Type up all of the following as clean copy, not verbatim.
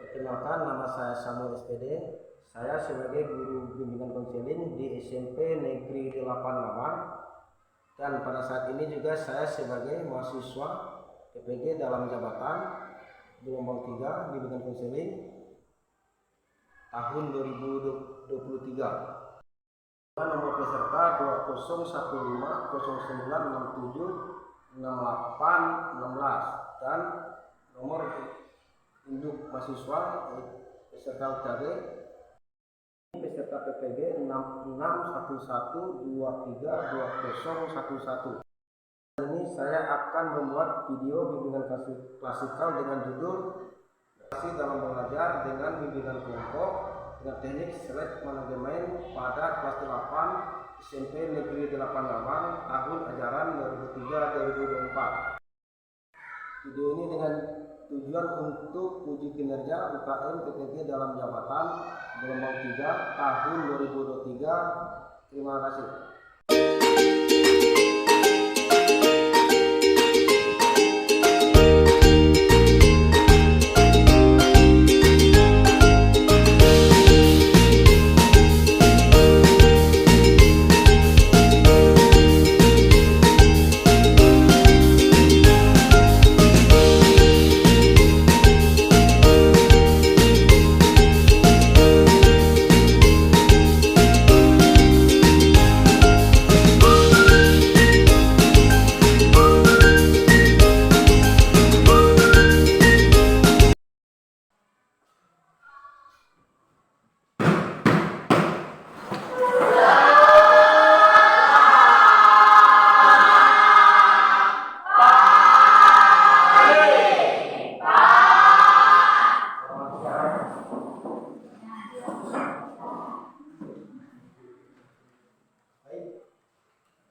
Perkenalkan, nama saya Samuel SPD. Saya sebagai guru bimbingan konseling di SMP Negeri 88, dan pada saat ini juga saya sebagai mahasiswa PPG dalam jabatan gelombang 3 bimbingan konseling tahun 2023. Nomor peserta 201509676816 dan nomor induk mahasiswa peserta UKG peserta PPG 6611232011. Ini saya akan membuat video bimbingan klasikal dengan judul dalam belajar dengan bimbingan kelompok dengan teknik select manajemen pada kelas 8 SMP Negeri 88 tahun ajaran 2003-2024. Video ini dengan tujuan untuk uji kinerja UKM PPG dalam jabatan gelombang 3 tahun 2023. Terima kasih.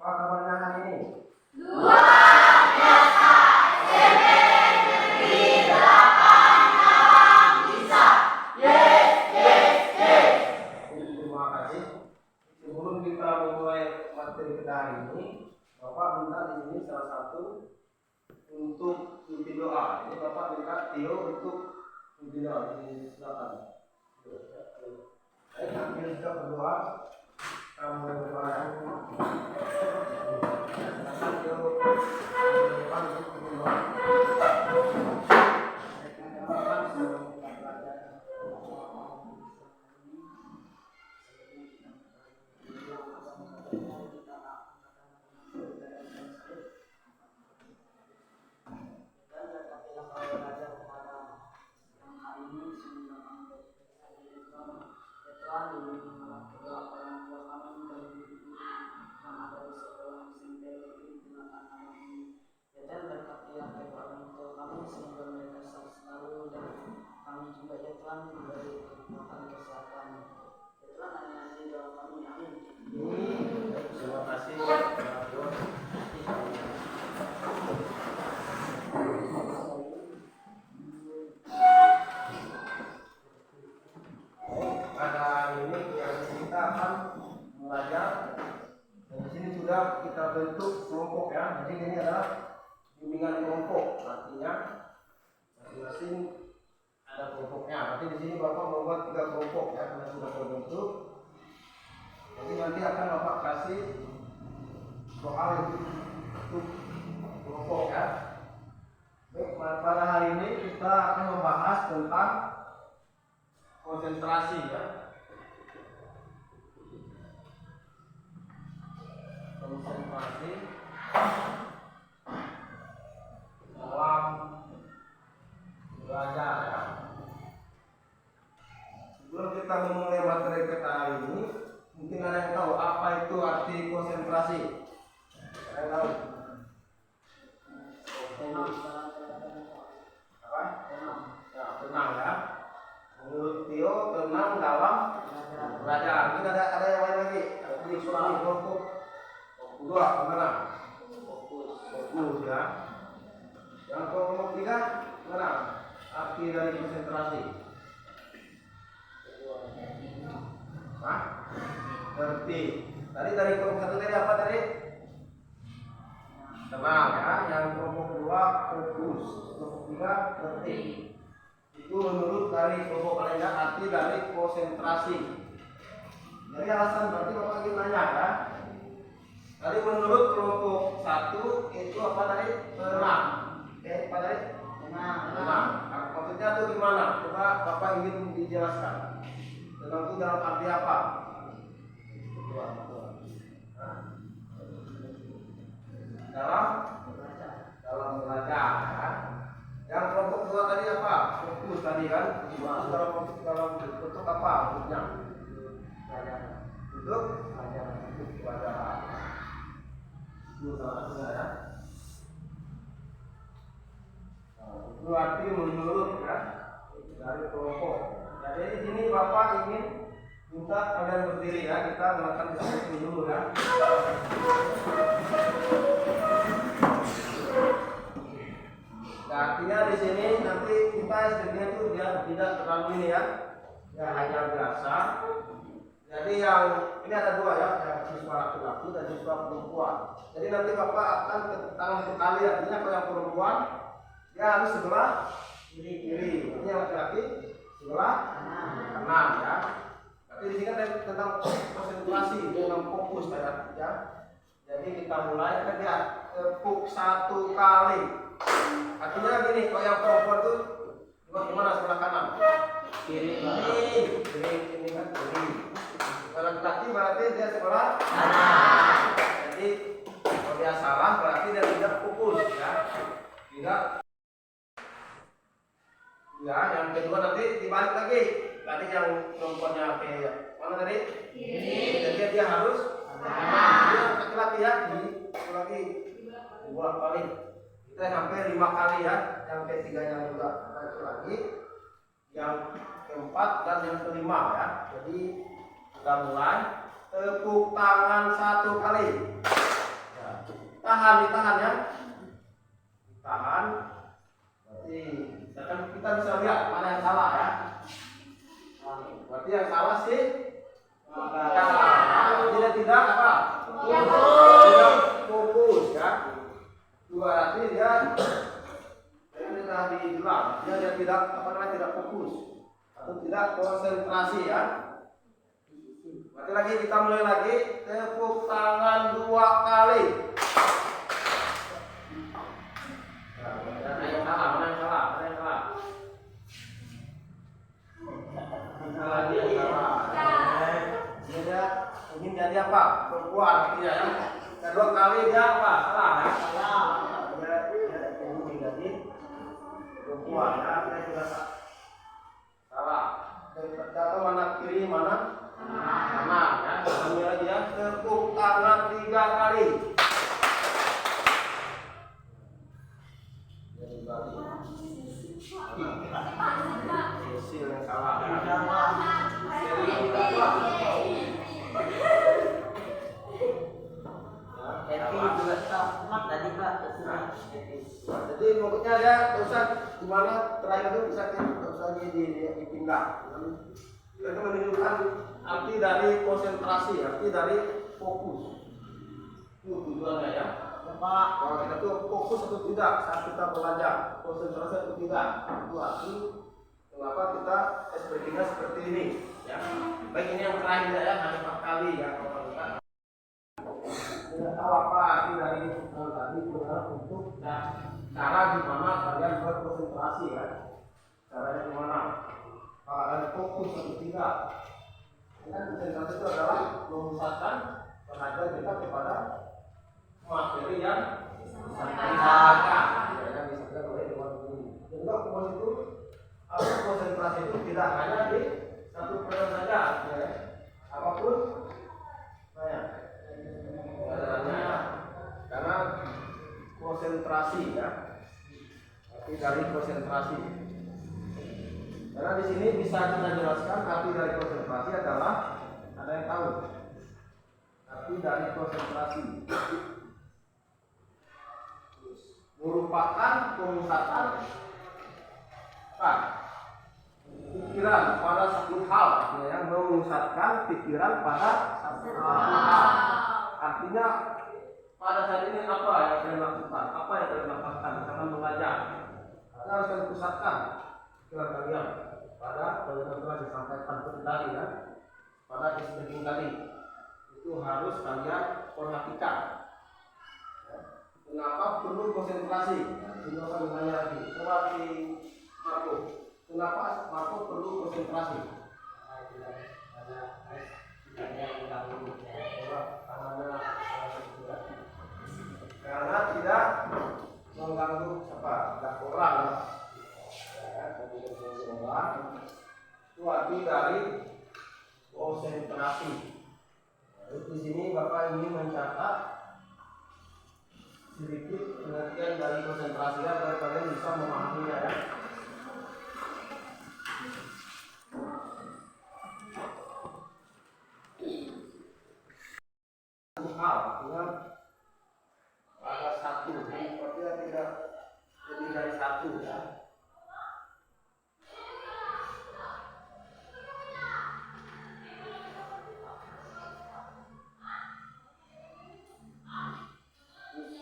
Apa kabarnya hari ini? Luar biasa. SMP Negeri 88 bisa. Yes, yes, yes. Terima kasih. Sebelum kita memulai materi kita hari ini, Bapak minta di sini salah satu untuk pimpin doa. Jadi Bapak minta Tio untuk pimpin doa. Silakan. Baik, kami sudah berdoa. Kamu berdoa. Terima kasih. Pada ini kita akan belajar. Di sini sudah kita bentuk kelompok ya. Jadi ini adalah bimbingan kelompok. Artinya masing-masing ada kelompoknya. Nanti di sini Bapak membuat 3 kelompok ya, karena sudah terbentuk. Jadi nanti akan Bapak kasih soal untuk kelompok ya. Baik, pada hari ini kita akan membahas tentang konsentrasi ya. Konsentrasi dalam belajar ya. Sebelum kita memulai materi kita hari ini, mungkin ada yang tahu apa itu arti konsentrasi? Ada yang tahu? Apa? Ya, tenang ya. Menurut Tio, tenang dalam belajar. Mungkin ada yang lain lagi. Ini soal kelompok 2, gimana? Fokus ya. Yang kelompok 3, gimana? Arti dari konsentrasi. Hah? Ngerti. Tadi dari kelompok 1 tadi apa tadi? Tenang ya. Yang kelompok 2 fokus, kelompok 3 ngerti. Itu menurut dari kelompok kalian, arti dari konsentrasi. Jadi alasan berarti Bapak ingin nanya ya. Tadi menurut kelompok 1 itu apa tadi? Tenang. Oke, apa tadi? Tenang. Nah, maksudnya itu gimana? Coba Bapak ingin dijelaskan. Tenang itu dalam arti apa? Dalam belajar ya. Yang kelompok 2 tadi apa? Fokus tadi kan? Fokus dalam bentuk apa? Bentuknya? Bentuk pelajaran. Itu salah satunya ya. Itu arti menurut ya dari kelompok. Jadi di sini Bapak ingin minta kalian berdiri ya. Kita melakukan diskusi dulu ya. Nah, artinya di sini nanti kita SPG-nya itu dia tidak terlalu ini ya. Ya hanya biasa. Jadi yang ini ada 2 ya, yang siswa laki-laki dan siswa perempuan. Jadi nanti Bapak akan tangan satu kali, artinya kalau yang perempuan dia harus sebelah kiri. Ini yang laki-laki sebelah kanan ya. Tapi di sini kan tentang konsentrasi, tentang fokus ya. Jadi kita mulai kan dia tepuk 1 kali. Artinya gini, kalau yang perempuan itu gimana sebelah kanan? Kiri. Ini kan kiri. Kalau laki berarti dia sebelah kanan. Jadi kalau dia salah berarti dia tidak fokus ya. Tidak. Ya, yang kedua nanti dibalik lagi. Tadi yang perempuannya ke mana tadi? Kiri. Jadi dia harus kanan. Dia laki-laki ya, lagi bolak balik. Kita sampai 5 kali ya. Yang ketiganya juga lagi. Yang keempat dan yang kelima ya. Jadi kita mulai tepuk tangan 1 kali. Ya. Ditahan ya. Ditahan. Berarti kita bisa lihat mana yang salah ya. Berarti yang salah sih tidak apa? Tidak fokus ya. Berarti dia sudah dibilang dia tidak tidak fokus atau tidak konsentrasi ya. Berarti lagi kita mulai lagi tepuk tangan 2 kali. Mana yang salah? Lagi yang salah. Dia ingin jadi apa? Perempuan artinya ya. Kedua kali dia apa? Salah ya. Dia ingin jadi perempuan ya. Dia juga salah. Atau mana kiri mana? Kanan ya. Kami lagi ya. Tepuk tangan 3 kali. Hasil yang salah. Jadi maksudnya dia usah gimana terakhir itu bisa dipindah. Itu menunjukkan arti dari konsentrasi, arti dari fokus. Itu tujuannya ya. Kalau kita tuh fokus atau tidak saat kita belajar, konsentrasi atau tidak, itu arti mengapa kita SPG-nya seperti ini ya. Baik ini yang terakhir ya, hanya 4 kali ya. Kalau kita tidak tahu apa arti dari tadi untuk cara gimana kalian berkonsentrasi ya. Caranya gimana? Kalau ada fokus atau tidak. Kan konsentrasi itu adalah memusatkan perhatian kita kepada materi yang disampaikan. Ya, disampaikan oleh Dewan Guru. Jadi fokus itu konsentrasi itu tidak hanya di satu pelajaran saja, ya. Apapun, pelajarannya, karena konsentrasi ya, arti dari konsentrasi. Karena di sini bisa kita jelaskan arti dari konsentrasi adalah ada yang tahu. Arti dari konsentrasi merupakan pemusatan pikiran pada satu hal, ya, memusatkan pikiran pada satu hal. Artinya pada saat ini apa yang kalian lakukan, apa yang kalian lakukan dalam belajar, harus kalian pusatkan pikiran kalian pada telah disampaikan tadi ya, pada speaking tadi itu harus kalian perhatikan. Ya. Kenapa perlu konsentrasi? Ini akan ditanya lagi. Coba di Marco. Kenapa Marco perlu konsentrasi? Karena tidak mengganggu tidak orang itu arti dari konsentrasi. Di sini Bapak ingin mencatat sedikit pengertian dari konsentrasi agar kalian bisa memahaminya ya. Hal artinya ada satu, artinya tidak lebih dari satu ya.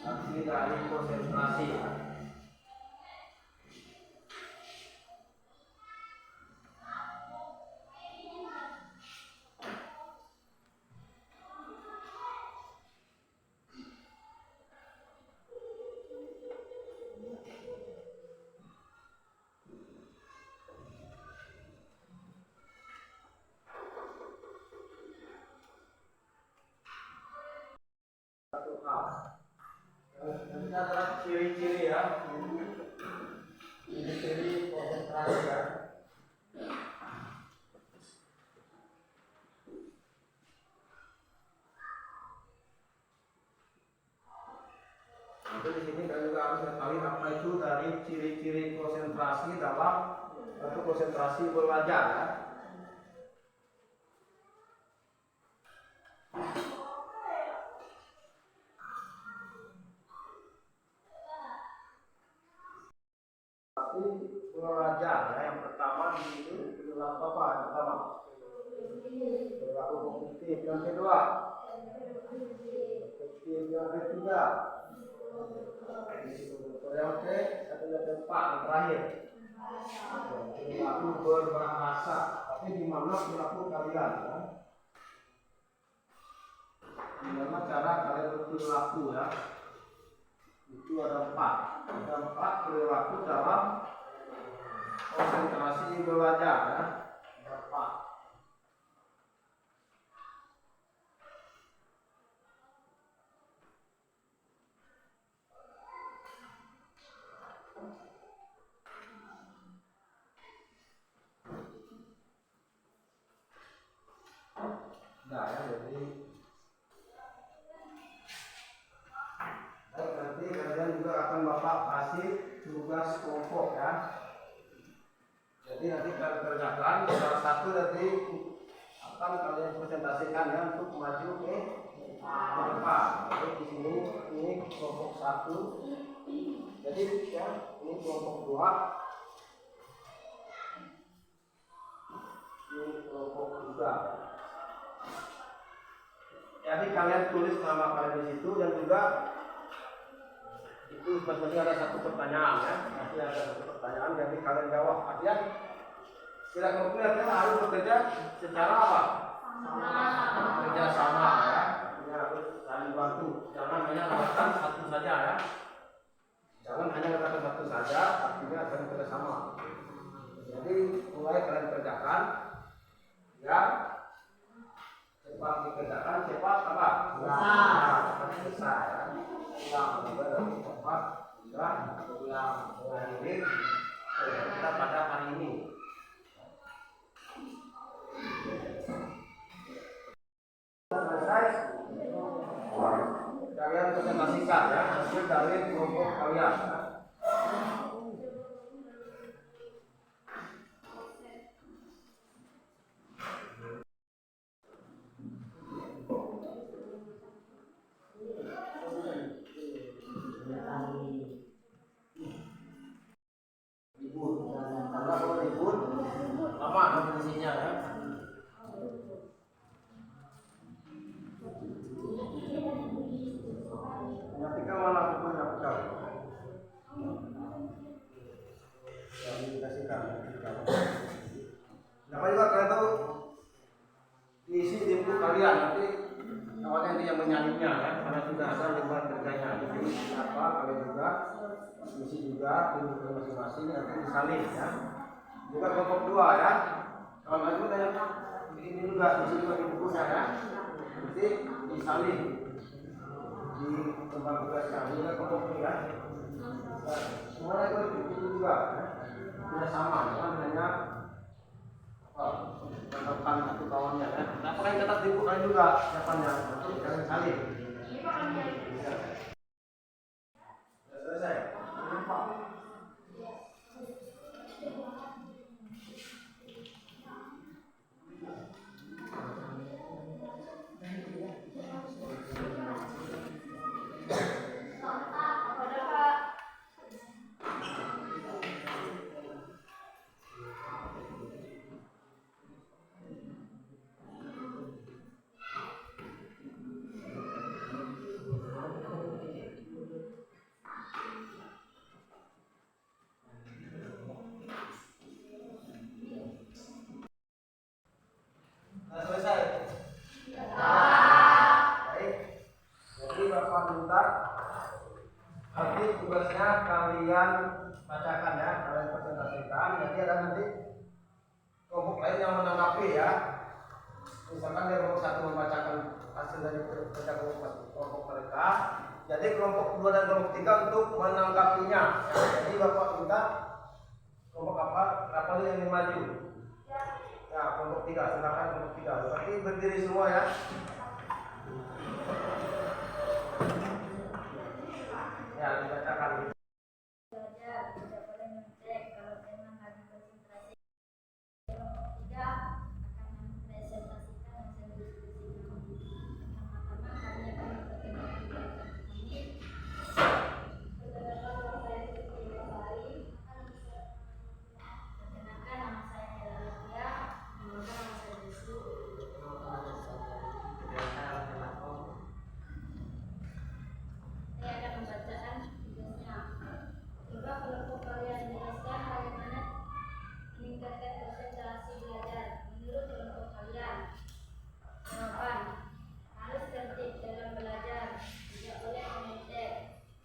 Arti dari konsentrasi ya. Satu hal. Ini adalah ciri-ciri ya. Ciri-ciri konsentrasi ya. Jadi di sini kalian juga harus mengetahui apa itu dari ciri-ciri konsentrasi dalam atau konsentrasi belajar ya. Belajar ya, yang pertama di situ perilaku apa? Yang pertama perilaku kognitif, yang kedua yang ketiga yang keempat, yang terakhir perilaku berbahasa. Tapi di mana perilaku kalian ya? Gimana cara kalian berperilaku ya? Itu ada empat perilaku dalam konsentrasi belajar ya. Ada empat. Nah ya, jadi nanti kalian juga akan Bapak kasih tugas kelompok ya. Jadi nanti kalian kerjakan salah satu nanti akan kalian presentasikan ya untuk maju ke depan. Jadi di sini ini kelompok 1. Jadi ya ini kelompok 2. Ini kelompok 3. Jadi kalian tulis nama kalian di situ dan juga itu sebenarnya ada satu pertanyaan ya. Nanti ada satu pertanyaan jadi kalian jawab. Artinya tidak kemudian harus bekerja secara apa? Bekerja sama ya. Ini harus saling bantu. Jangan hanya katakan satu saja ya. Jangan hanya katakan satu saja, artinya harus bekerja sama. Jadi mulai kalian kerjakan ya. Cepat dikerjakan, cepat apa? Cepat selesai ya. Ulang juga dari cepat sudah ulang mengakhiri kita pada hari ini. Selesai. Kalian presentasikan ya hasil dari kelompok kalian. Ya. kakinya ya, karena sudah ada lembar kerjanya. Jadi apa kalian juga isi juga tunjukkan masing-masing nanti disalin ya. Juga kelompok 2 ya. Kalau itu tanya ini juga isi juga di bukunya ya. Nanti disalin di tempat tugasnya. Juga kelompok 3 ya. Semuanya itu juga ya. Sudah sama ya, hanya menentukan satu kawannya ya. Nah, pakai catat di buku juga siapanya. Nanti jangan salin. Sudah selesai. Nampak. Sudah selesai. Baik. Jadi Bapak minta nanti tugasnya kalian bacakan ya, kalian presentasikan. Nanti ada nanti kelompok lain yang menanggapi ya. Misalkan dari kelompok 1 membacakan hasil dari kerja kelompok mereka. Jadi kelompok 2 dan kelompok 3 untuk menanggapinya. Jadi Bapak minta kelompok apa yang maju? Ya, kelompok 3, silakan kelompok 3. Berarti berdiri semua ya. Ya, dibacakan. Belajar tidak boleh mentek kalau memang lagi konsentrasi. Kelompok 3 akan mempresentasikan hasil diskusi kami. Pertama-tama kami akan bertemu kegiatan ini. Perkenalkan nama saya Siti Sari. Perkenalkan nama saya Hela Lutfia. Perkenalkan nama saya Desu. Saya akan membacakan tugasnya. Coba kelompok kalian menjelaskan bagaimana meningkatkan konsentrasi belajar menurut kelompok kalian. Jawaban: harus tertib dalam belajar, tidak boleh menentek.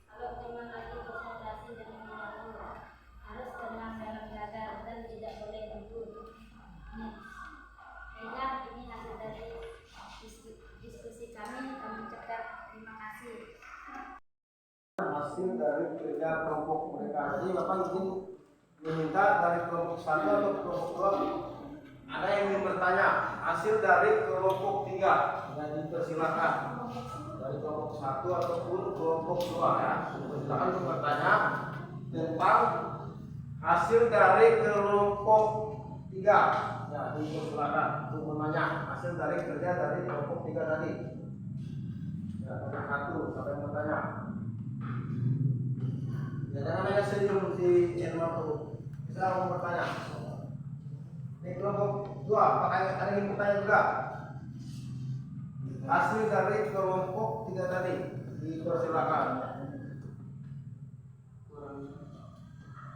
Kalau teman lagi konsentrasi dan mengganggu, harus tenang dalam belajar dan tidak boleh ribut. Ingat, ini hasil dari diskusi kami cekat. Terima kasih. Hasil dari kerja kelompok mereka. Jadi Bapak izin meminta dari kelompok 1 atau kelompok 2 ada yang ingin bertanya hasil dari kelompok 3. Jadi persilakan dari kelompok 1 ataupun kelompok 2 ya. Silakan untuk bertanya tentang hasil dari kelompok 3. Ya, dipersilakan untuk menanya hasil dari kerja dari kelompok 3 tadi. Ya, dari 1 sampai yang bertanya. Ya, jangan hanya senyum si Irma tuh. Bisa mau bertanya. Ini kelompok 2, apakah ada yang ingin bertanya juga? Hasil dari kelompok 3 tadi dipersilakan.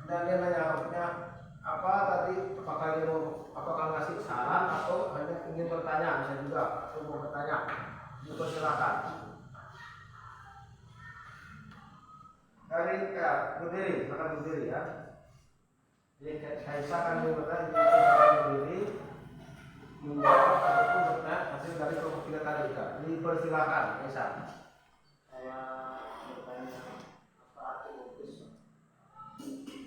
Dan dia nanya maksudnya apa tadi? Apakah ngasih saran atau hanya ingin bertanya? Bisa juga atau mau bertanya. Dipersilakan. Dari berdiri, akan berdiri ya. Jadi Kaisa akan berdiri menjawab ataupun bertanya hasil dari kelompok 3 tadi. Dipersilakan, Kaisa. Saya bertanya apa arti fokus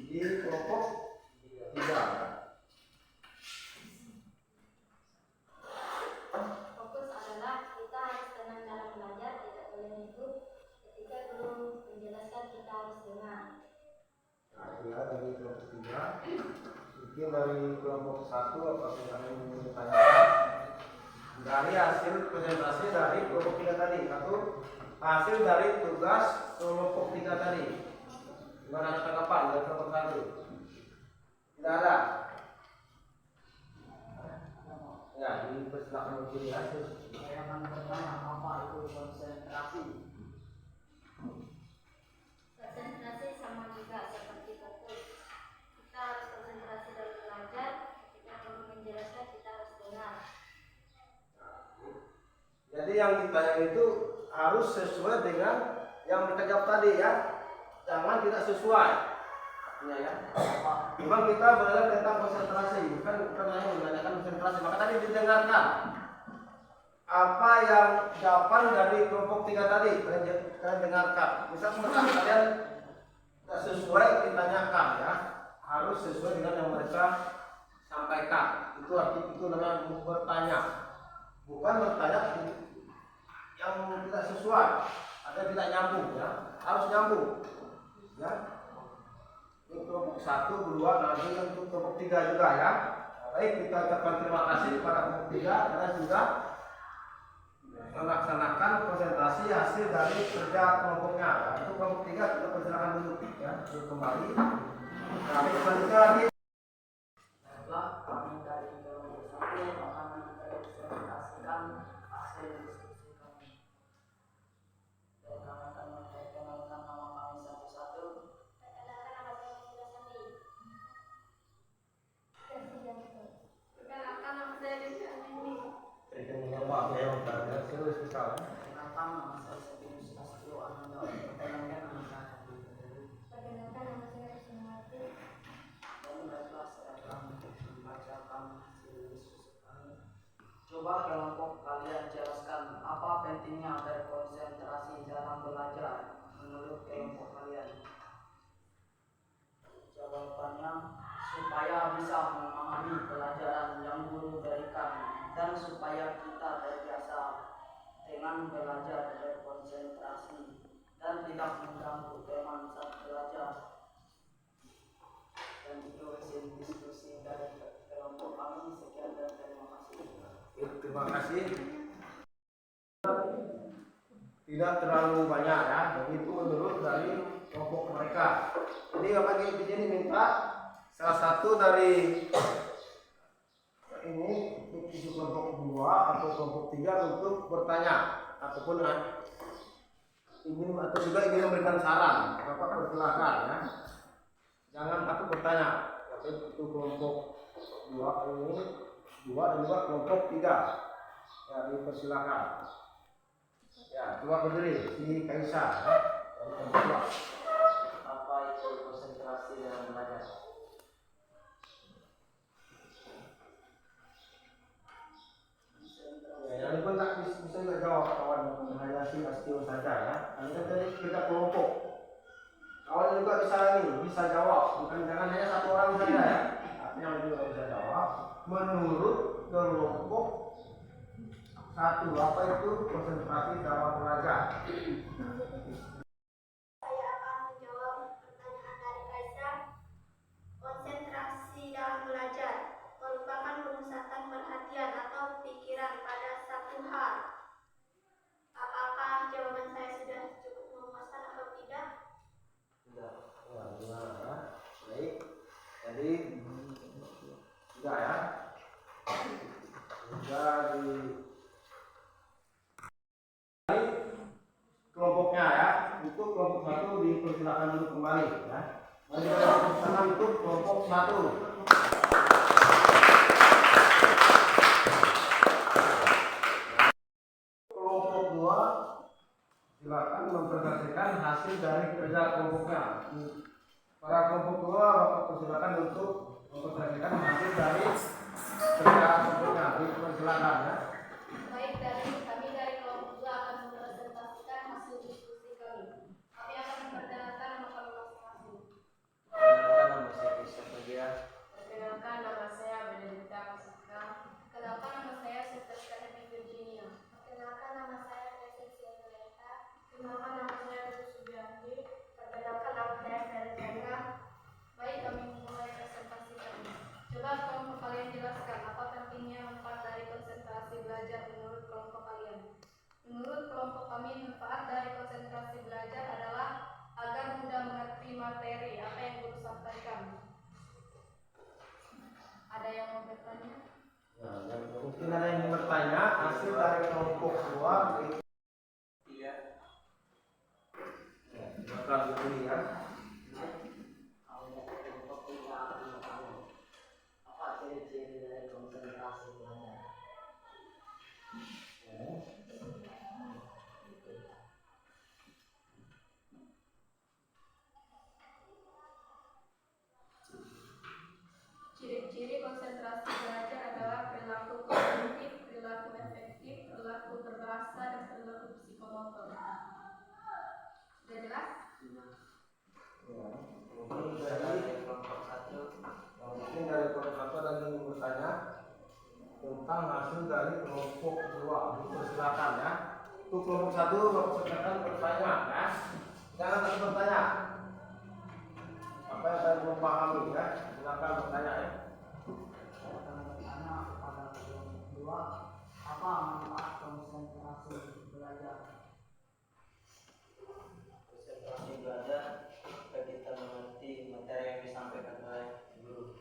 di kelompok 3. Fokus adalah kita harus tenang dalam belajar, tidak boleh ribut. Ketika guru menjelaskan kita harus dengar. Nah, itu ya dari kelompok 3. Mungkin dari kelompok 1 apakah kalian ingin bertanyakan dari hasil presentasi dari kelompok 3 tadi atau hasil dari tugas kelompok 3 tadi? Gimana ada tanggapan dari kelompok 1? Tidak ada. Ya, dipersilakan berdiri ya. Saya akan bertanya apa itu konsentrasi. Konsentrasi sama juga seperti fokus. Kita harus konsentrasi dalam belajar. Ketika guru menjelaskan kita harus dengar. Jadi yang ditanya itu harus sesuai dengan yang kita jawab tadi ya. Jangan tidak sesuai. Artinya ya. Memang kita belajar tentang konsentrasi, bukan hanya menanyakan konsentrasi. Maka tadi didengarkan apa yang jawaban dari kelompok 3 tadi. Kalian dengarkan. Misal kalian tidak sesuai, ditanyakan ya. Harus sesuai dengan yang mereka sampaikan. Itu namanya bertanya. Bukan bertanya yang tidak sesuai, ada tidak nyambung ya. Harus nyambung. Ya. Ini kelompok 1, 2, nanti untuk kelompok 3 juga ya. Baik, kita ucapkan terima kasih kepada kelompok 3 karena sudah melaksanakan konsentrasi hasil dari kerja kelompoknya. Itu kelompok 3 kita persilakan dulu ya, kembali. Kami selanjutnya lagi. Baiklah, kami dari kelompok 1 akan mempresentasikan hasil diskusi kami. Dan kami akan memperkenalkan nama kami satu-satu. Perkenalkan, nama saya Sudha Sandi. Perkenalkan, nama saya Desi Anini. Perkenalkan, nama saya Sepinus Astio Ananda. Perkenalkan, nama saya Hadi Badari. Perkenalkan, nama saya Rismawati. Dan baiklah, saya akan membacakan hasil diskusi kami. Coba kelompok kalian jelaskan apa pentingnya berkonsentrasi dalam belajar menurut kelompok kalian. Jawabannya, supaya bisa memahami pelajaran yang guru berikan dan supaya kita terbiasa dengan belajar berkonsentrasi dan tidak mengganggu teman saat belajar. Dan itu hasil diskusi dari kelompok kami. Sekian dan terima kasih. Terima kasih. Tidak terlalu banyak ya, begitu menurut dari kelompok mereka. Jadi Bapak di sini minta salah satu dari ini isu kelompok 2 atau kelompok 3 untuk bertanya ataupun ingin atau juga ingin memberikan saran. Bapak persilakan ya. Jangan takut bertanya. Tapi itu kelompok 2 ini 2 dan juga kelompok 3. Ya, dipersilakan. Ya, coba berdiri si Kaisa ya. Dari kelompok 2. Apa itu konsentrasi dalam belajar? Ya, yang pun tak bisa nggak jawab kawan hanya si Astio saja ya. Nanti kan tadi kita kelompok. Kawan juga bisa jawab. Bukan jangan hanya satu orang saja ya. Artinya juga bisa jawab. Menurut kelompok 1, apa itu konsentrasi dalam belajar? Saya akan menjawab pertanyaan dari Kaisa. Konsentrasi dalam belajar merupakan pemusatan perhatian atau pikiran pada satu hal. Apakah jawaban saya sudah cukup memuaskan atau tidak? Tidak. Ya, benar ya. Baik. Jadi tidak ya. Sudah di kelompoknya ya. Itu kelompok 1 dipersilakan dulu kembali ya. Mari kita persilakan untuk kelompok 1. Kelompok 2 silakan mempresentasikan hasil dari kerja kelompoknya. Para kelompok 2 Bapak persilakan untuk mempresentasikan hasil dari kerja kelompoknya. Dipersilakan ya. Baik, kami dari kelompok 2 akan mempresentasikan hasil diskusi kami. Kami akan memperkenalkan nama kami masing-masing. Perkenalkan, nama saya Christian Fajar. Perkenalkan, nama saya Benedikta Kasika. Perkenalkan, nama saya Sister Emi Virginia. Perkenalkan, nama saya Presensia Meleta. Perkenalkan, nama saya Ruth Subianti. Perkenalkan, nama saya Ferry Chandra. Baik, kami memulai presentasi kami. Coba kelompok kalian jelaskan apa pentingnya manfaat dari konsentrasi belajar menurut kelompok kalian. Menurut kelompok kami, manfaat dari konsentrasi belajar adalah agar mudah mengerti materi apa yang guru sampaikan. Ada yang mau bertanya? Ya, mungkin ada yang bertanya hasil dari kelompok 2 Iya. ya, silakan dilihat. Apa ciri-ciri dari konsentrasi belajar? psikomotor. Sudah jelas? Ya, mungkin dari kelompok satu ada yang ingin bertanya tentang hasil dari kelompok 2. Silakan ya. Untuk kelompok 1 Bapak silakan bertanya ya. Jangan takut bertanya. Apa yang saya belum pahami ya, silakan bertanya ya. Saya akan bertanya kepada kelompok 2, apa manfaat konsentrasi belajar? Konsentrasi belajar supaya kita mengerti materi yang disampaikan oleh guru.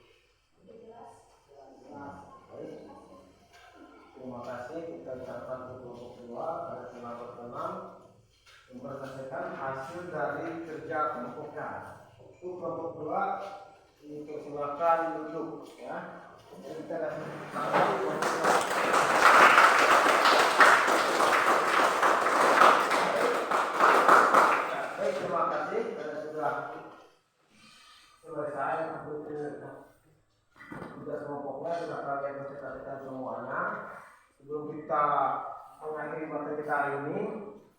Sudah jelas? Baik. Terima kasih. Kita ucapkan untuk kelompok 2 pada kelompok 6 mempresentasikan hasil dari kerja kelompoknya. Untuk kelompok 2 dipersilakan duduk ya. Jadi kita kasih baik, terima kasih karena sudah selesai untuk tugas kelompoknya sudah kalian presentasikan semuanya. Sebelum kita mengakhiri materi kita hari ini,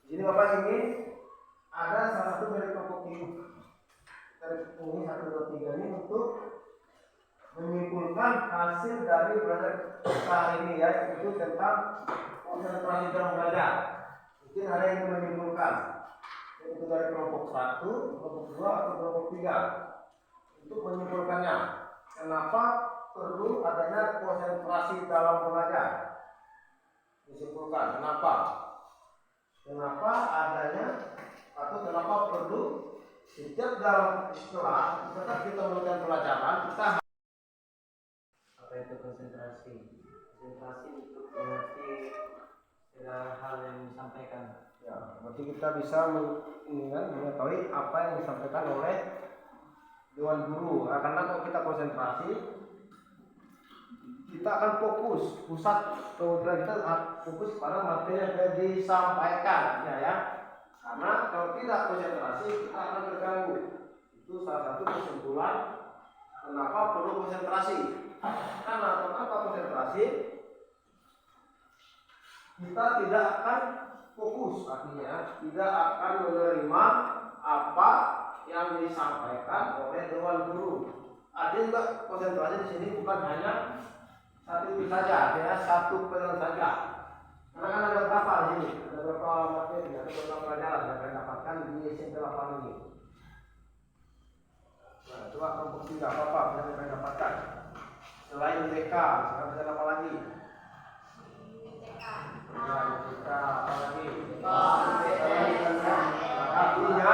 di sini Bapak ingin ada salah satu dari kelompok ini dari ini 1, 2, 3 ini untuk menyimpulkan hasil dari belajar kita hari ini ya, yaitu tentang konsentrasi dalam belajar. Mungkin ada yang menyimpulkan yaitu dari kelompok 1, kelompok 2 atau kelompok 3 untuk menyimpulkannya. Kenapa perlu adanya konsentrasi dalam belajar? Disimpulkan kenapa? Kenapa adanya atau kenapa perlu setiap dalam kelas tetap kita melakukan pelajaran kita Apa itu konsentrasi? Konsentrasi untuk mengerti segala hal yang disampaikan. ya, berarti kita bisa mengetahui apa yang disampaikan oleh dewan guru. Nah, karena kalau kita konsentrasi kita akan fokus, pusat kemudian kita fokus pada materi yang sudah disampaikan ya. Karena kalau tidak konsentrasi kita akan terganggu. Itu salah satu kesimpulan kenapa perlu konsentrasi. Karena kenapa konsentrasi? Kita tidak akan fokus, artinya tidak akan menerima apa yang disampaikan oleh dewan guru. Artinya juga konsentrasi di sini bukan hanya satu itu saja, ya satu pelajaran saja. Karena kan ada berapa di sini, ada berapa materi, ada berapa pelajaran yang akan dapatkan di SMP 8 ini. Nah, coba kelompok 3 apa yang akan dapatkan? Selain TK, sekarang bisa apa lagi? Ya, TK apa lagi? Artinya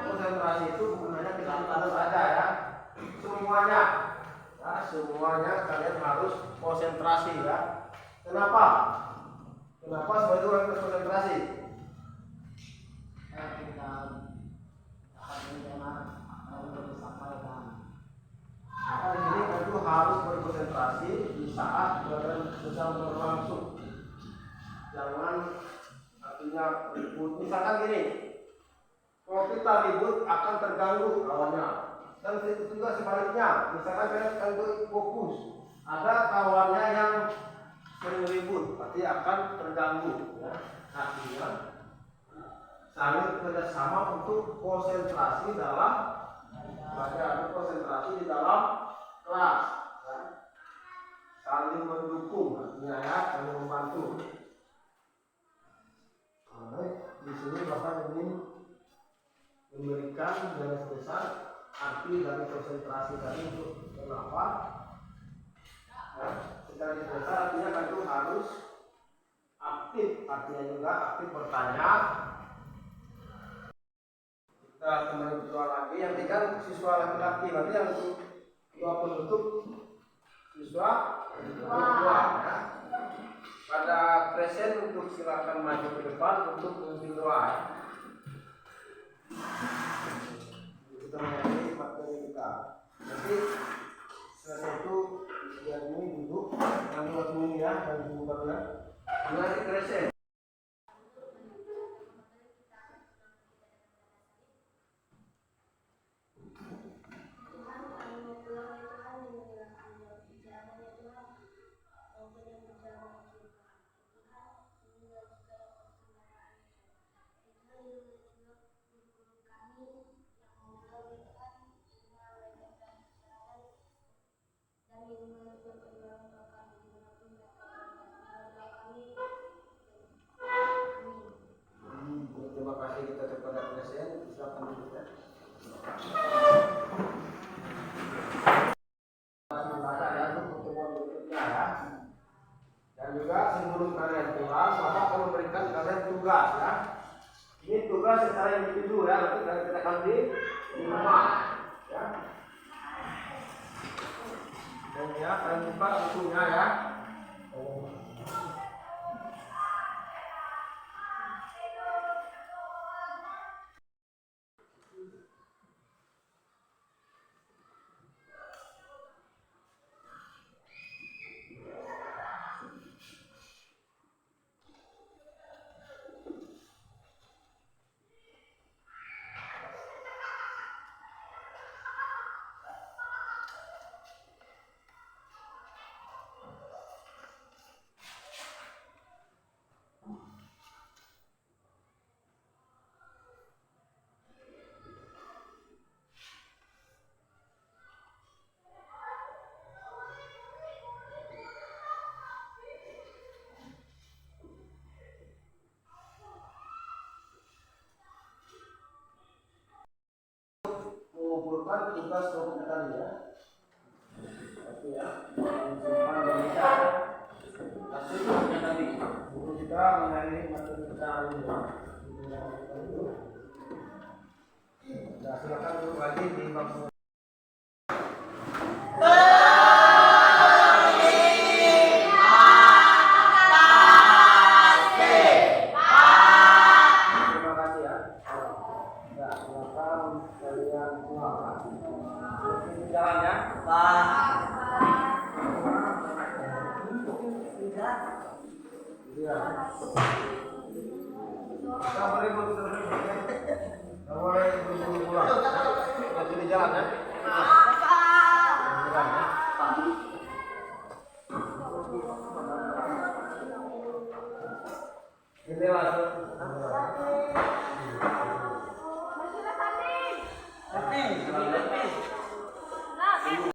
konsentrasi itu bukan hanya kita saja ya, semuanya. Ya, semuanya kalian harus konsentrasi ya. Kenapa? Kenapa semua itu harus konsentrasi? Kita akan mendengar apa yang disampaikan. Maka di sini itu harus berkonsentrasi di saat pelajaran sedang berlangsung. Jangan artinya ribut. Misalkan gini, kalau kita ribut akan terganggu kawannya. Dan itu juga sebaliknya, misalkan kalian akan fokus, ada kawannya yang sering ribut, berarti akan terganggu. Ya. Artinya saling kerjasama untuk konsentrasi dalam belajar, konsentrasi di dalam kelas. Ya. Saling mendukung, artinya ya, saling membantu. Nah, di sini Bapak ingin memberikan garis besar arti dari konsentrasi tadi untuk kenapa garis besar artinya kan itu harus aktif, artinya juga aktif bertanya. Kita kembali berdua lagi, yang tiga siswa laki-laki, nanti yang dua penutup siswa perempuan ya. Pada present untuk silakan maju ke depan untuk memimpin doa ya. Kita mengakhiri materi kita. Jadi selesai itu yang ini duduk, yang dua ini ya, yang dibuka ya. Mengakhiri present. Tuhan kami mau pulang ya Tuhan, lindungilah kami dalam perjalanan ya Tuhan, maupun yang berjalan menuju Tuhan. Tuhan, lindungilah juga yang Silakan duduk ya. Sementara ya untuk pertemuan berikutnya ya. Dan juga sebelum kalian pulang, Bapak akan memberikan kalian tugas ya. Ini tugas secara individu ya, nanti kalian kerjakan di rumah ya. Dan ya, kalian buka bukunya ya. Mengumpulkan tugas kelompok tadi ya. Oke ya. Simpan di meja ya. Kasih bukunya tadi. Buku kita mengenai materi kita hari ini. Nah, silakan duduk lagi di bangku. Terima kasih ya. Ya, silakan kalian pulang. Jalan ya. Iya. Kita boleh buru-buru ya. Kita boleh buru-buru pulang. Nanti di jalan ya. Jalan ya. Ini lah.